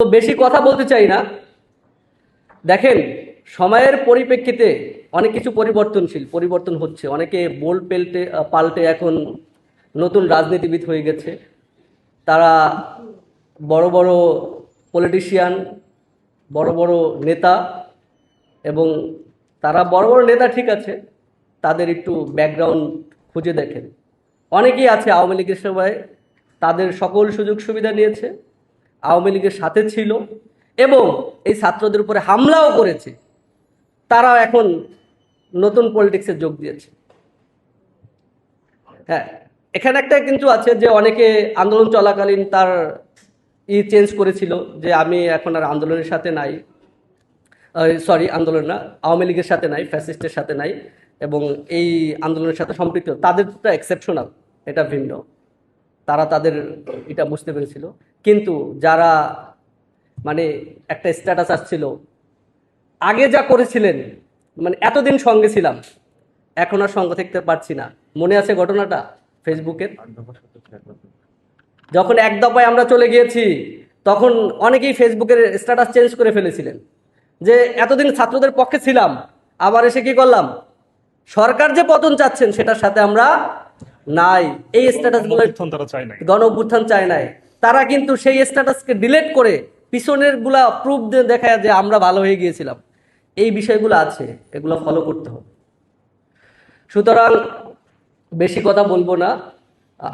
তো বেশি কথা বলতে চাই না। দেখেন, সময়ের পরিপ্রেক্ষিতে অনেক কিছু পরিবর্তন হচ্ছে। অনেকে বোল্ড পাল্টে এখন নতুন রাজনীতিবিদ হয়ে গেছে। তারা বড় বড় পলিটিশিয়ান, বড় বড় নেতা, এবং তারা বড় বড় নেতা ঠিক আছে, তাদের একটু ব্যাকগ্রাউন্ড খুঁজে দেখেন। অনেকেই আছে আওয়ামী লীগের সময় তাদের সকল সুযোগ সুবিধা নিয়েছে, আওয়ামী লীগের সাথে ছিল এবং এই ছাত্রদের উপরে হামলাও করেছে। তারা এখন নতুন পলিটিক্সে যোগ দিয়েছে। হ্যাঁ, এখানে একটা কিন্তু আছে যে অনেকে আন্দোলন চলাকালীন তার চেঞ্জ করেছিল যে আমি এখন আর আন্দোলনের সাথে নাই, সরি আন্দোলন না, আওয়ামী লীগের সাথে নাই, ফ্যাসিস্টের সাথে নাই, এবং এই আন্দোলনের সাথে সম্পৃক্ত। তাদেরটা এক্সেপশনাল, এটা ভিন্ন, তারা তাদের এটা বুঝতে পেরেছিল। কিন্তু যারা মানে একটা স্ট্যাটাস আসছিল, আগে যা করেছিলেন, মানে এতদিন সঙ্গে ছিলাম, এখন আর সঙ্গে থাকতে পারছি না। মনে আছে ঘটনাটা ফেসবুকের? যখন এক দফায় আমরা চলে গিয়েছি, তখন অনেকেই ফেসবুকের স্ট্যাটাস চেঞ্জ করে ফেলেছিলেন যে এতদিন ছাত্রদের পক্ষে ছিলাম, আবার এসে কি করলাম, সরকার যে পতন চাচ্ছেন সেটার সাথে আমরা নাই। এই স্ট্যাটাসগুলো গণ অভ্যুত্থান চায় নাই। তারা কিন্তু সেই স্ট্যাটাসকে ডিলিট করে পিছনের গুলা প্রুফ দিয়ে দেখায় যে আমরা ভালো হয়ে গিয়েছিলাম। এই বিষয়গুলো আছে, এগুলো ফলো করতে হবে। সুতরাং বেশি কথা বলবো না,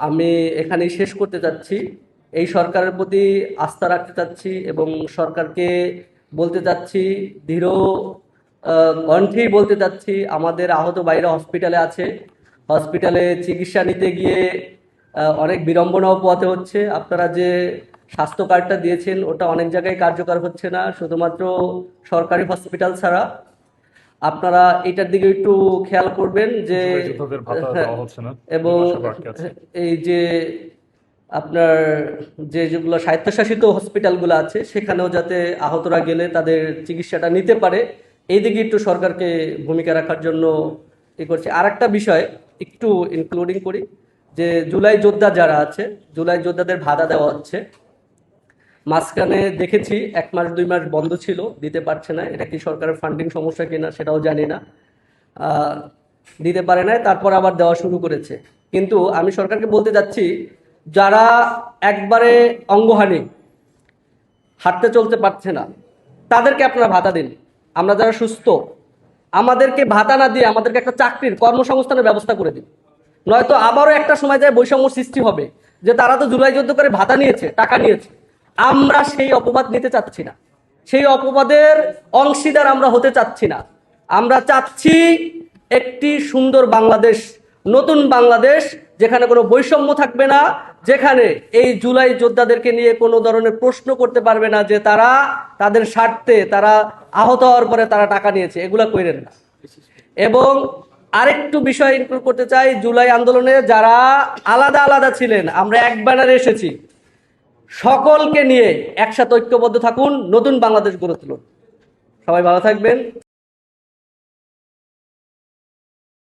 আমি এখানেই শেষ করতে চাচ্ছি। এই সরকারের প্রতি আস্থা রাখতে চাচ্ছি এবং সরকারকে বলতে চাচ্ছি, দৃঢ় কণ্ঠেই বলতে চাচ্ছি, আমাদের আহত ভাইরা হসপিটালে আছে, হসপিটালে চিকিৎসা নিতে গিয়ে অনেক বিড়ম্বনাও পোহাতে হচ্ছে। আপনারা যে স্বাস্থ্য কার্ডটা দিয়েছেন ওটা অনেক জায়গায় কার্যকর হচ্ছে না, শুধুমাত্র সরকারি হসপিটাল ছাড়া। আপনারা এটার দিকে একটু খেয়াল করবেন যে এবং এই যে আপনার যেগুলো স্বায়ত্তশাসিত হসপিটালগুলো আছে সেখানেও যাতে আহতরা গেলে তাদের চিকিৎসাটা নিতে পারে, এই দিকে একটু সরকারকে ভূমিকা রাখার জন্য করছে। আর একটা বিষয় একটু ইনক্লুডিং করি, যে জুলাই যোদ্ধা যারা আছে, জুলাই যোদ্ধাদের ভাতা দেওয়া হচ্ছে। মাঝখানে দেখেছি 1 মাস 2 মাস বন্ধ ছিল, দিতে পারছে না। এটা কি সরকারের ফান্ডিং সমস্যা কিনা সেটাও জানি না, দিতে পারে না, তারপর আবার দেওয়া শুরু করেছে। কিন্তু আমি সরকারকে বলতে যাচ্ছি, যারা একবারে অঙ্গহানি, হাঁটতে চলতে পারছে না, তাদেরকে আপনারা ভাতা দিন। আমরা যারা সুস্থ, আমাদেরকে ভাতা না দিয়ে আমাদেরকে একটা চাকরির কর্মসংস্থানের ব্যবস্থা করে দিন। নয়তো আবারও একটা সময় যায় বৈষম্য সৃষ্টি হবে যে তারা তো জুলাই যুদ্ধ করে ভাতা নিয়েছে, টাকা নিয়েছে। আমরা সেই অপবাদ নিতে চাচ্ছি না, সেই অপবাদের অংশীদার আমরা হতে চাচ্ছি না। আমরা চাচ্ছি একটি সুন্দর বাংলাদেশ, নতুন বাংলাদেশ, যেখানে কোনো বৈষম্য থাকবে না, যেখানে এই জুলাই যোদ্ধাদেরকে নিয়ে কোনো ধরনের প্রশ্ন করতে পারবে না যে তারা তাদের স্বার্থে, তারা আহত হওয়ার পরে তারা টাকা নিয়েছে, এগুলা কইরেন না। এবং আরেকটু বিষয় ইনক্লুড করতে চাই, জুলাই আন্দোলনে যারা আলাদা আলাদা ছিলেন, আমরা এক ব্যানারে এসেছি, সকলকে নিয়ে একসাথে ঐক্যবদ্ধ থাকুন, নতুন বাংলাদেশ গড়ে তুলুন। সবাই ভালো থাকবেন।